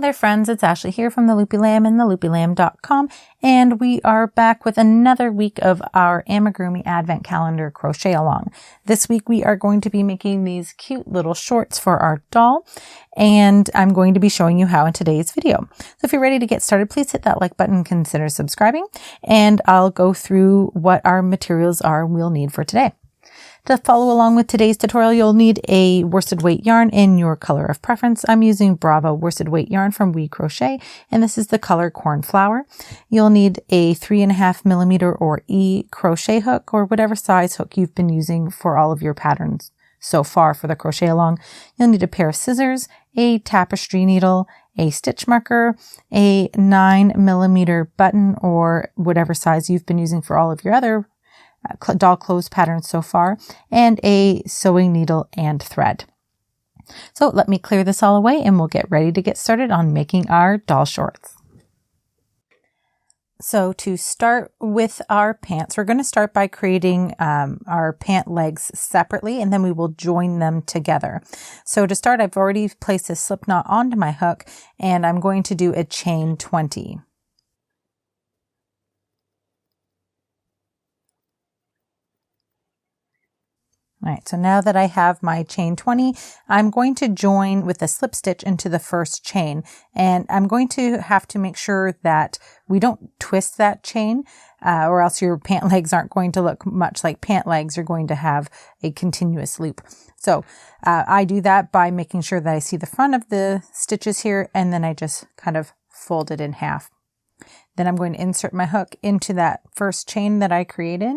there friends, it's Ashley here from the Loopy Lamb and theloopylamb.com, and we are back with another week of our Amigurumi Advent Calendar Crochet Along. This week we are going to be making these cute little shorts for our doll, and I'm going to be showing you how in today's video. So if you're ready to get started, please hit that like button, consider subscribing, and I'll go through what our materials are we'll need for today. To follow along with today's tutorial, you'll need a worsted weight yarn in your color of preference. I'm using Bravo worsted weight yarn from We Crochet, and this is the color Cornflower. You'll need a 3.5mm or E crochet hook, or whatever size hook you've been using for all of your patterns so far for the crochet along. You'll need a pair of scissors, a tapestry needle, a stitch marker, a 9mm button, or whatever size you've been using for all of your other doll clothes patterns so far, and a sewing needle and thread. So let me clear this all away and we'll get ready to get started on making our doll shorts. So to start with our pants, we're going to start by creating our pant legs separately, and then we will join them together. So to start, I've already placed a slip knot onto my hook, and I'm going to do a chain 20. All right, so now that I have my chain 20, I'm going to join with a slip stitch into the first chain, and I'm going to have to make sure that we don't twist that chain or else your pant legs aren't going to look much like pant legs. You're going to have a continuous loop. So I do that by making sure that I see the front of the stitches here, and then I just kind of fold it in half. Then I'm going to insert my hook into that first chain that I created.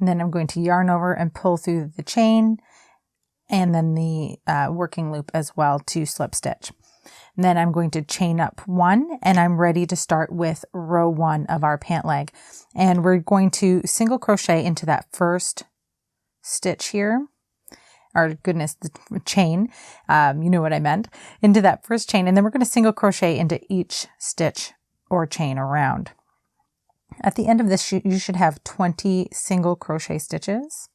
And then I'm going to yarn over and pull through the chain and then the working loop as well to slip stitch. And then I'm going to chain up one, and I'm ready to start with row 1 of our pant leg. And we're going to single crochet into that first stitch here. Or goodness, the chain, you know what I meant, into that first chain. And then we're going to single crochet into each stitch or chain around. At the end of this, you should have 20 single crochet stitches.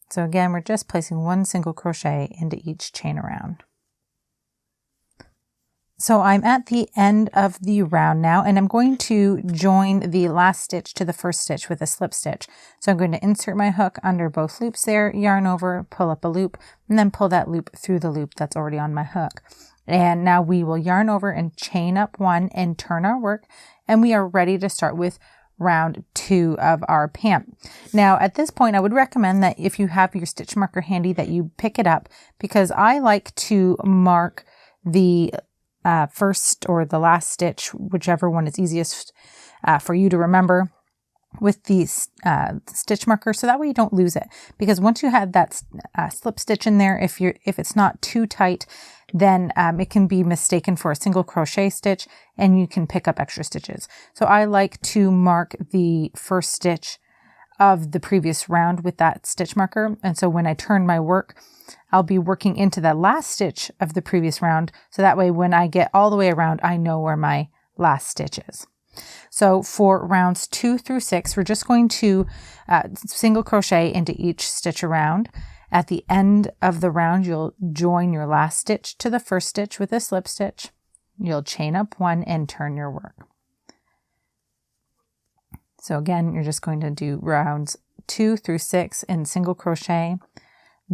So again, we're just placing one single crochet into each chain around. So I'm at the end of the round now, and I'm going to join the last stitch to the first stitch with a slip stitch. So I'm going to insert my hook under both loops there, yarn over, pull up a loop, and then pull that loop through the loop that's already on my hook. And now we will yarn over and chain up one and turn our work, and we are ready to start with round 2 of our pant. Now at this point, I would recommend that if you have your stitch marker handy, that you pick it up, because I like to mark the first or the last stitch, whichever one is easiest for you to remember, with the stitch marker, so that way you don't lose it. Because once you have that slip stitch in there, if it's not too tight, then it can be mistaken for a single crochet stitch, and you can pick up extra stitches. So I like to mark the first stitch of the previous round with that stitch marker, and so when I turn my work, I'll be working into the last stitch of the previous round, so that way when I get all the way around, I know where my last stitch is. So for rounds 2 through 6, we're just going to single crochet into each stitch around. At the end of the round, you'll join your last stitch to the first stitch with a slip stitch. You'll chain up one and turn your work. So again, you're just going to do rounds 2 through 6 in single crochet,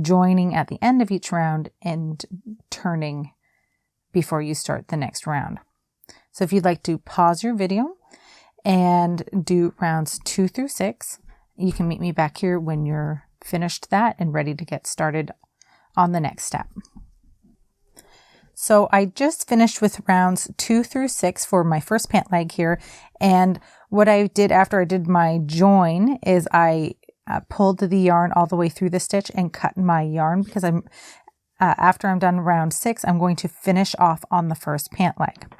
joining at the end of each round and turning before you start the next round. So if you'd like to pause your video and do rounds 2 through 6, you can meet me back here when you're finished that and ready to get started on the next step. So I just finished with rounds 2 through 6 for my first pant leg here, and what I did after I did my join is I pulled the yarn all the way through the stitch and cut my yarn, because after I'm done round 6, I'm going to finish off on the first pant leg.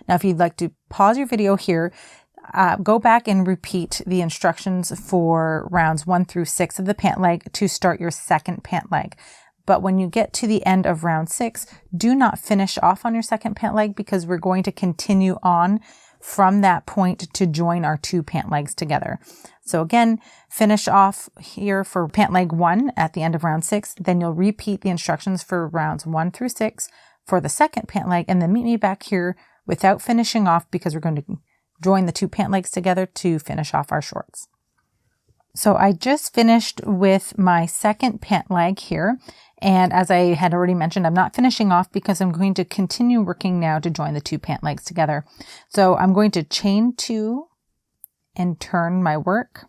Now if you'd like to pause your video here, go back and repeat the instructions for rounds 1 through 6 of the pant leg to start your second pant leg. But when you get to the end of round 6, do not finish off on your second pant leg, because we're going to continue on from that point to join our 2 pant legs together. So again, finish off here for pant leg 1 at the end of round 6. Then you'll repeat the instructions for rounds 1 through 6 for the second pant leg, and then meet me back here without finishing off, because we're going to join the 2 pant legs together to finish off our shorts. So I just finished with my second pant leg here. And as I had already mentioned, I'm not finishing off because I'm going to continue working now to join the 2 pant legs together. So I'm going to chain 2 and turn my work.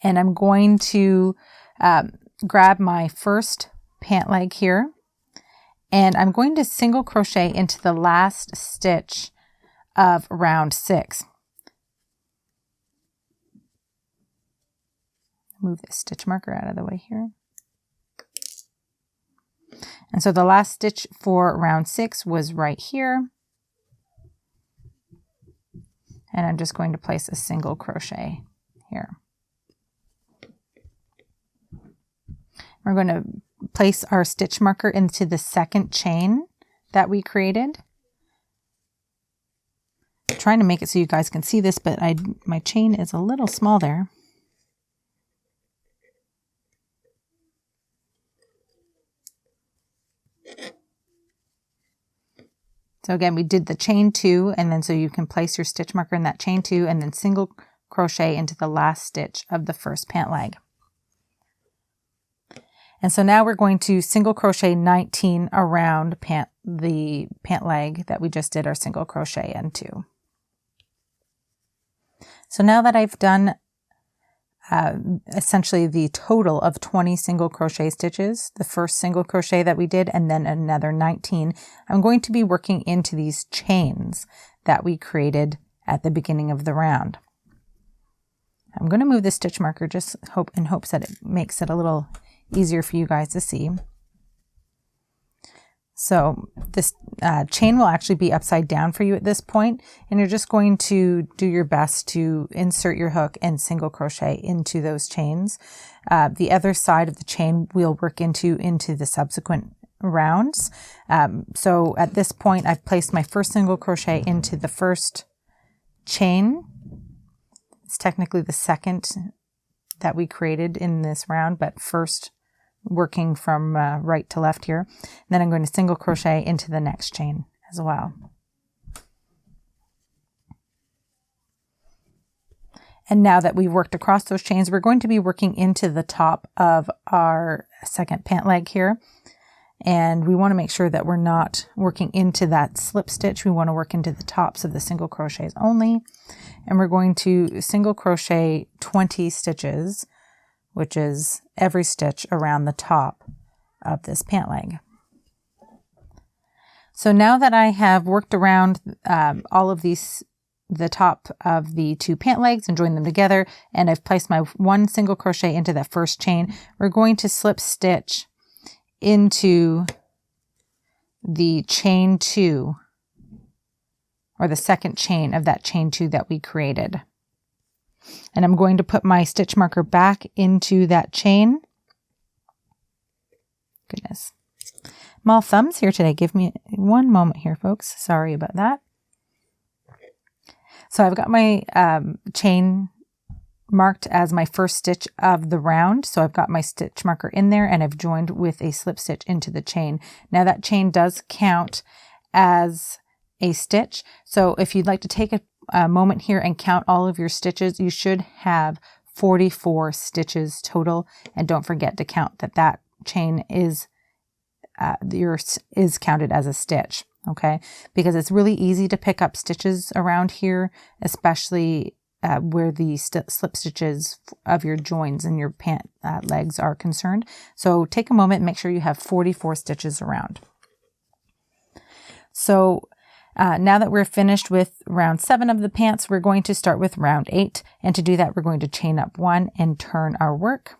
And I'm going to grab my first pant leg here. And I'm going to single crochet into the last stitch of round 6. Move this stitch marker out of the way here. And so the last stitch for round 6 was right here. And I'm just going to place a single crochet here. We're going to place our stitch marker into the second chain that we created. I'm trying to make it so you guys can see this, but my chain is a little small there. So again, we did the chain 2, and then so you can place your stitch marker in that chain 2 and then single crochet into the last stitch of the first pant leg. And so now we're going to single crochet 19 around the pant leg that we just did our single crochet into. So now that I've done essentially the total of 20 single crochet stitches, the first single crochet that we did, and then another 19, I'm going to be working into these chains that we created at the beginning of the round. I'm going to move the stitch marker just in hopes that it makes it a little easier for you guys to see. So this chain will actually be upside down for you at this point, and you're just going to do your best to insert your hook and single crochet into those chains. The other side of the chain we'll work into the subsequent rounds. So at this point, I've placed my first single crochet into the first chain. It's technically the second that we created in this round, but first working from right to left here. And then I'm going to single crochet into the next chain as well. And now that we've worked across those chains, we're going to be working into the top of our second pant leg here. And we want to make sure that we're not working into that slip stitch. We want to work into the tops of the single crochets only. And we're going to single crochet 20 stitches, which is every stitch around the top of this pant leg. So now that I have worked around all of these, the top of the 2 pant legs and joined them together, and I've placed my 1 single crochet into that first chain, we're going to slip stitch into the chain 2, or the second chain of that chain 2 that we created. And I'm going to put my stitch marker back into that chain. Goodness. I'm all thumbs here today. Give me one moment here, folks. Sorry about that. So I've got my chain marked as my first stitch of the round. So I've got my stitch marker in there, and I've joined with a slip stitch into the chain. Now that chain does count as a stitch. So if you'd like to take a moment here and count all of your stitches, you should have 44 stitches total. And don't forget to count that chain is counted as a stitch. Okay, because it's really easy to pick up stitches around here, especially where the slip stitches of your joins and your pant legs are concerned. So take a moment and make sure you have 44 stitches around. So now that we're finished with round 7 of the pants, we're going to start with round 8. And to do that, we're going to chain up 1 and turn our work,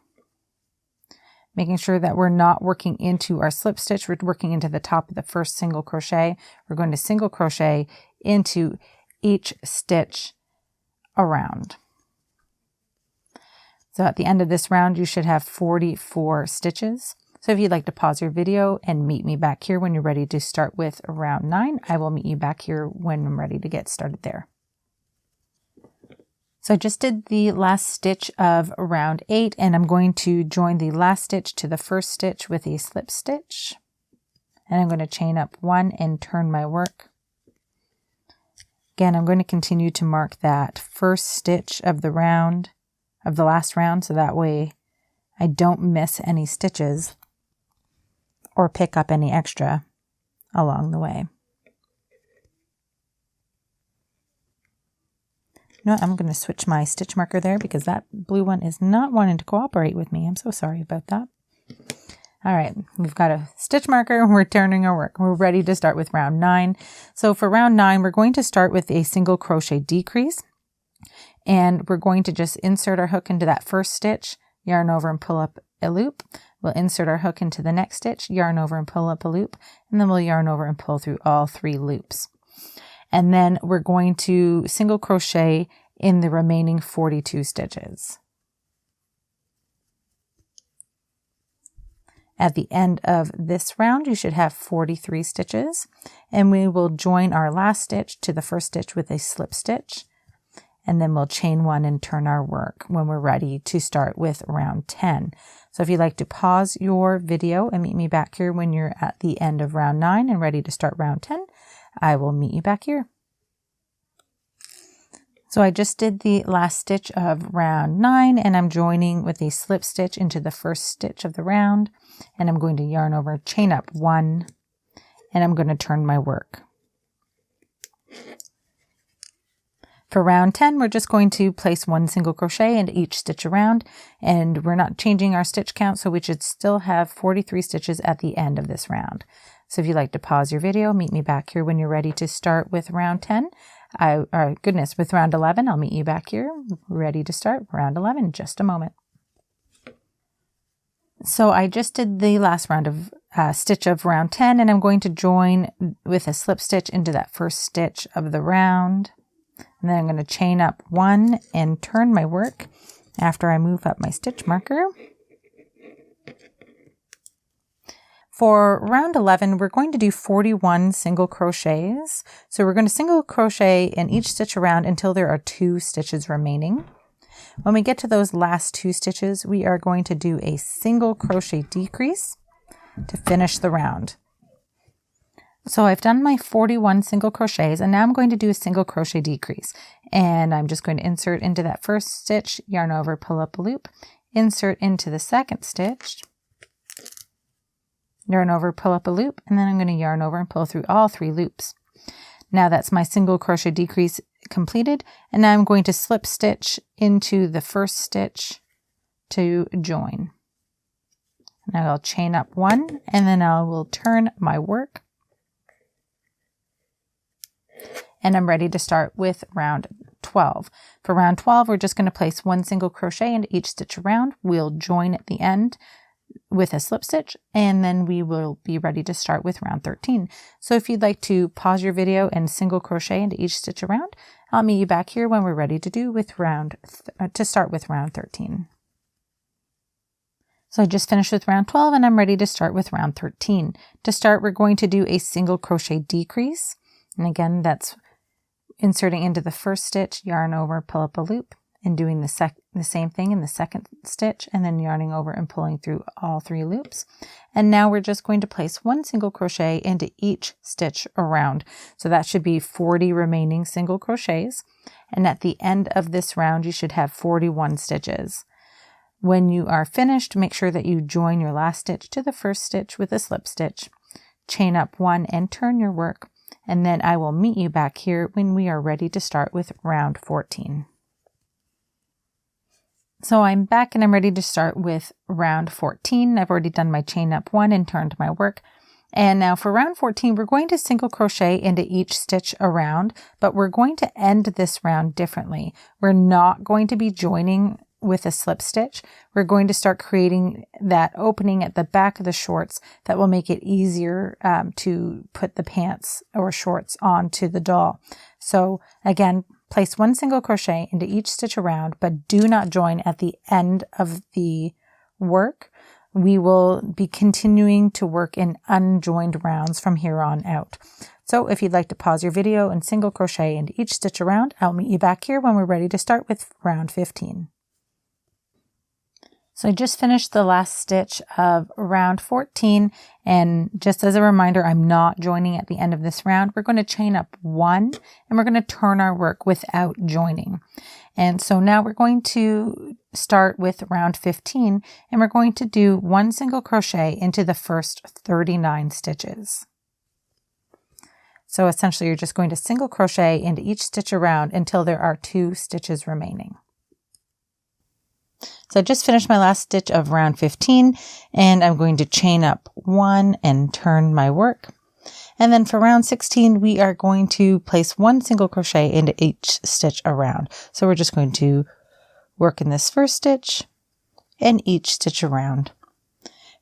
making sure that we're not working into our slip stitch. We're working into the top of the first single crochet. We're going to single crochet into each stitch around. So at the end of this round, you should have 44 stitches. So if you'd like to pause your video and meet me back here when you're ready to start with round 9, I will meet you back here when I'm ready to get started there. So I just did the last stitch of round 8, and I'm going to join the last stitch to the first stitch with a slip stitch. And I'm going to chain up 1 and turn my work. Again, I'm going to continue to mark that first stitch of the round, of the last round, so that way I don't miss any stitches or pick up any extra along the way. You know what, I'm going to switch my stitch marker there because that blue one is not wanting to cooperate with me. I'm so sorry about that. All right, we've got a stitch marker. We're turning our work. We're ready to start with round 9. So for round 9, we're going to start with a single crochet decrease. And we're going to just insert our hook into that first stitch, yarn over and pull up a loop. We'll insert our hook into the next stitch, yarn over and pull up a loop, and then we'll yarn over and pull through all 3 loops. And then we're going to single crochet in the remaining 42 stitches. At the end of this round, you should have 43 stitches, and we will join our last stitch to the first stitch with a slip stitch, and then we'll chain 1 and turn our work when we're ready to start with round 10. So if you'd like to pause your video and meet me back here when you're at the end of round 9 and ready to start round 10, I will meet you back here. So I just did the last stitch of round 9, and I'm joining with a slip stitch into the first stitch of the round, and I'm going to yarn over, chain up 1, and I'm going to turn my work. For round 10, we're just going to place 1 single crochet into each stitch around, and we're not changing our stitch count, so we should still have 43 stitches at the end of this round. So if you'd like to pause your video, meet me back here when you're ready to start with round 10. With round 11, I'll meet you back here ready to start round 11 in just a moment. So I just did the last round of stitch of round 10, and I'm going to join with a slip stitch into that first stitch of the round. And then I'm going to chain up 1 and turn my work after I move up my stitch marker. For round 11, we're going to do 41 single crochets. So we're going to single crochet in each stitch around until there are 2 stitches remaining. When we get to those last 2 stitches, we are going to do a single crochet decrease to finish the round. So I've done my 41 single crochets, and now I'm going to do a single crochet decrease. And I'm just going to insert into that first stitch, yarn over, pull up a loop, insert into the second stitch, yarn over, pull up a loop, and then I'm going to yarn over and pull through all 3 loops. Now that's my single crochet decrease completed, and now I'm going to slip stitch into the first stitch to join. Now I'll chain up 1, and then I will turn my work, and I'm ready to start with round 12. For round 12, we're just going to place 1 single crochet into each stitch around. We'll join at the end with a slip stitch, and then we will be ready to start with round 13. So if you'd like to pause your video and single crochet into each stitch around, I'll meet you back here when we're ready to do with to start with round 13. So I just finished with round 12, and I'm ready to start with round 13. To start, we're going to do a single crochet decrease, and again, that's inserting into the first stitch, yarn over, pull up a loop, and doing the same thing in the second stitch, and then yarning over and pulling through all 3 loops. And now we're just going to place 1 single crochet into each stitch around. So that should be 40 remaining single crochets. And at the end of this round, you should have 41 stitches. When you are finished, make sure that you join your last stitch to the first stitch with a slip stitch, chain up 1 and turn your work. And then I will meet you back here when we are ready to start with round 14. So I'm back, and I'm ready to start with round 14. I've already done my chain up 1 and turned my work. And now for round 14, we're going to single crochet into each stitch around, but we're going to end this round differently. We're not going to be joining with a slip stitch. We're going to start creating that opening at the back of the shorts that will make it easier to put the pants or shorts onto the doll. So again, place 1 single crochet into each stitch around, but do not join at the end of the work. we will be continuing to work in unjoined rounds from here on out. So if you'd like to pause your video and single crochet into each stitch around, I'll meet you back here when we're ready to start with round 15. So I just finished the last stitch of round 14, and just as a reminder, I'm not joining at the end of this round. We're going to chain up 1 and we're going to turn our work without joining. And so now we're going to start with round 15 and we're going to do 1 single crochet into the first 39 stitches. So essentially you're just going to single crochet into each stitch around until there are 2 stitches remaining. So I just finished my last stitch of round 15 and I'm going to chain up 1 and turn my work. And then for round 16, we are going to place 1 single crochet into each stitch around. So we're just going to work in this first stitch and each stitch around.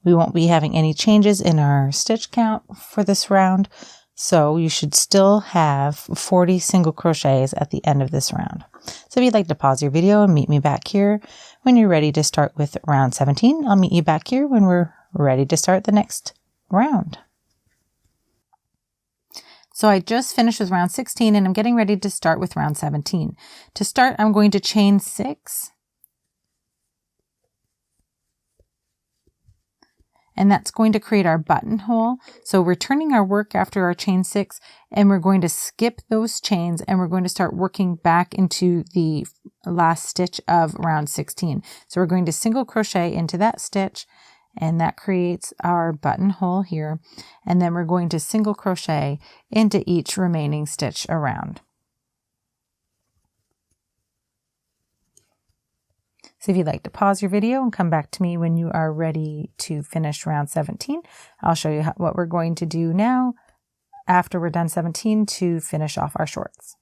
We won't be having any changes in our stitch count for this round. So you should still have 40 single crochets at the end of this round. So if you'd like to pause your video and meet me back here when you're ready to start with round 17, I'll meet you back here when we're ready to start the next round. So I just finished with round 16 and I'm getting ready to start with round 17. To start, I'm going to chain 6. And that's going to create our buttonhole. So we're turning our work after our chain 6 and we're going to skip those chains and we're going to start working back into the last stitch of round 16. So we're going to single crochet into that stitch and that creates our buttonhole here. And then we're going to single crochet into each remaining stitch around. So if you'd like to pause your video and come back to me when you are ready to finish round 17, I'll show you what we're going to do now after we're done 17 to finish off our shorts.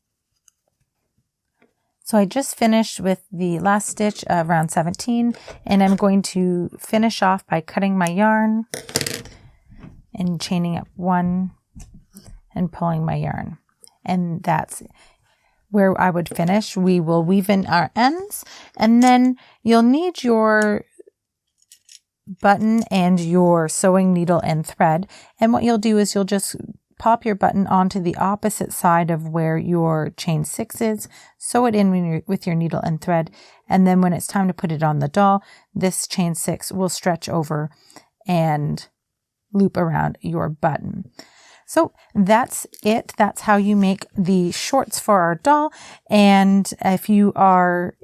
So I just finished with the last stitch of round 17 and I'm going to finish off by cutting my yarn and chaining up 1 and pulling my yarn. And that's where I would finish. We will weave in our ends and then you'll need your button and your sewing needle and thread. And what you'll do is you'll just pop your button onto the opposite side of where your chain 6 is, sew it in with your needle and thread. And then when it's time to put it on the doll, this chain 6 will stretch over and loop around your button. So that's it. That's how you make the shorts for our doll. And if you are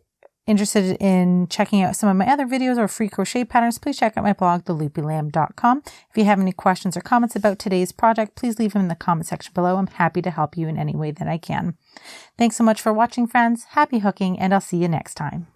interested in checking out some of my other videos or free crochet patterns, please check out my blog, theloopylamb.com. If you have any questions or comments about today's project, please leave them in the comment section below. I'm happy to help you in any way that I can. Thanks so much for watching, friends. Happy hooking, and I'll see you next time.